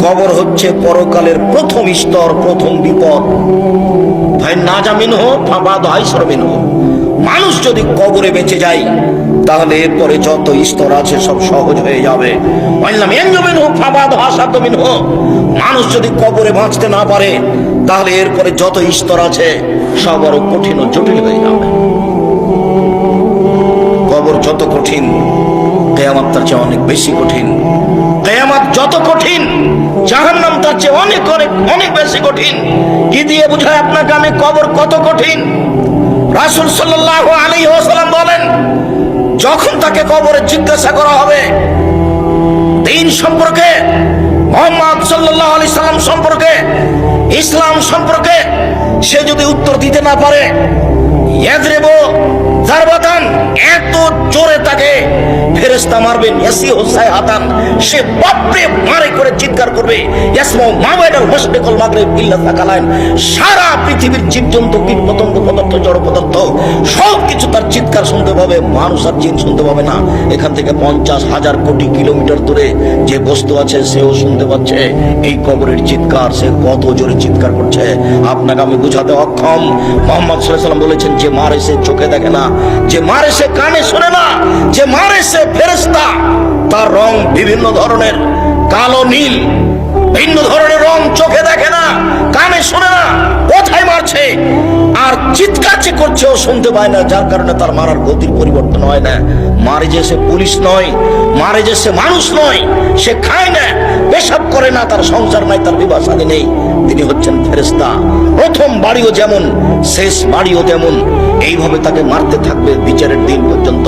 কবর হচ্ছে পরকালের প্রথম স্তর, প্রথম বিপদ। ভাই না জামিন হোক ফাবাদ হাইসরমিন হোক, মানুষ যদি কবরে বেঁচে যায় তাহলে এরপরে যত স্তর আছে সব সহজ হয়ে যাবে। মানুষ যদি কবরে বাঁচতে না পারে তাহলে এরপরে যত স্তর আছে সব আরো কঠিন ও জটিল হয়ে যাবে। কবর যত কঠিন, কিয়ামত তার চেয়ে অনেক বেশি কঠিন। কিয়ামত যত কঠিন, জাহান্নাম তার চেয়ে অনেক অনেক অনেক বেশি কঠিন। কি দিয়ে বুঝায় আপনাকে আমি কবর কত কঠিন? রাসূল সাল্লাল্লাহু আলাইহি ওয়াসাল্লাম বলেন, যখন তাকে কবরে জিজ্ঞাসা করা হবে দ্বীন সম্পর্কে, মুহাম্মদ সাল্লাল্লাহু আলাইহি সাল্লাম সম্পর্কে, ইসলাম সম্পর্কে, সে যদি উত্তর দিতে না পারে, ইয়াদরিবু যারবাতান, এত জোরে তাকে ফেরেশতা মারবেন, ইয়াসিহু সাইহাতান, সে বাপরে মারে করে চিৎকার করবে, ইয়াসমাউ মা বাইনাল মাশরিক ওয়াল মাগরিব ইল্লা সাকালাইন, সারা পৃথিবীর জীবজন্তু, কীট পতঙ্গ, পদার্থ, জড় পদার্থ সব কিছু তার চিৎকার শুনতে পাবে, মানুষ আর জিন শুনতে পাবে না। এখান থেকে 50,000 কোটি কিলোমিটার দূরে যে বস্তু আছে সেও শুনতে পাচ্ছে এই কবরের চিৎকার। সে কত জোরে চিৎকার করছে আপনাকে আমি বুঝাতে অক্ষম। মুহাম্মদ সাল্লাল্লাহু আলাইহি ওয়াসাল্লাম বলেছেন, যে মারে সে চোখে দেখে না, যে মারে সে কানে শোনে না, যে মারে সে ফেরেশতা, তার রং বিভিন্ন ধরনের, কালো নীল, ভিন্ন ধরনের রং, চোখে দেখে না, কানে শোনে না, কোথায় মারছে আর চিৎকার যে করছে ও শুনতে পায় না, যার কারণে তার মারার গতির পরিবর্তন হয় না। মারে যে সে পুলিশ নয়, মারে যে সে মানুষ নয়, সে খায় না, পেশাব করে না, তার সংসার নাই, তার বিবাহ শাদী নেই, তিনি হচ্ছেন ফেরেশতা। প্রথম বাড়িও যেমন, শেষ বাড়িও তেমন, এইভাবে তাকে মারতে থাকবে বিচারের দিন পর্যন্ত।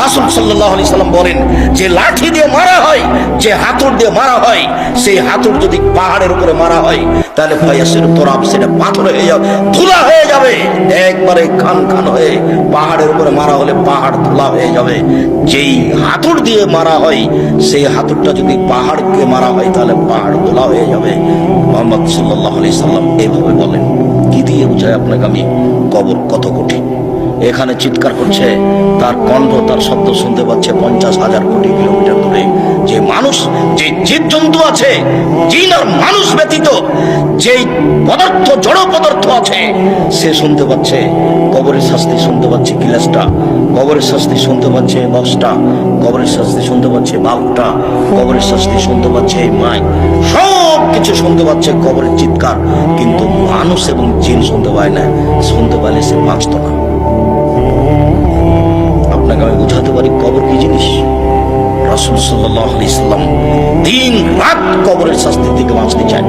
রাসূল সাল্লাল্লাহু আলাইহি সাল্লাম বলেন, যে লাঠি দিয়ে মারা হয়, যে হাতুড় দিয়ে মারা হয়, সেই হাতুড় যদি পাহাড়ের উপরে মারা হয় তাহলে ফায়াসির তোরাব, সেটা পাথর হয়ে যাবে, ধুলা হয়ে যাবে, একবারে খান খান হয়ে। পাহাড়ের উপরে মারা হলে পাহাড় ধুলা হয়ে যাবে। যেই হাতুড় দিয়ে মারা হয় সেই হাতুড়টা যদি পাহাড়কে মারা হয় তাহলে পাহাড় ধুলা হয়ে যাবে। মুহাম্মদ সাল্লাল্লাহু আলাইহি সাল্লাম এইভাবে বলেন। কি দিয়ে বুঝায় আপনাকে আমি কবর কত কঠিন? এখানে চিৎকার করছে, তার কণ্ঠ, তার শব্দ শুনতে পাচ্ছে 50,000 কোটি কিলোমিটার দূরে। যে মানুষ, যে জীবজন্তু আছে, জিন আর মানুষ ব্যতীত যেই পদার্থ, জড় পদার্থ আছে, সে শুনতে পাচ্ছে। কবরের শাস্তি শুনতে পাচ্ছে গিলাসটা, কবরের শাস্তি শুনতে পাচ্ছে বক্সটা, কবরের শাস্তি শুনতে পাচ্ছে বাল্বটা, কবরের শাস্তি শুনতে পাচ্ছে এই মাইক, সব কিছু শুনতে পাচ্ছে কবরের চিৎকার। কিন্তু মানুষ এবং জিন শুনতে পায় না। শুনতে পাইলে সে বাঁচত না। আপনাকে আমি বুঝাতে পারি কবর কি জিনিস। রাসূল সাল্লাল্লাহু আলাইহি সাল্লাম দিন রাত কবরের শাস্তি থেকে বাঁচতে চান।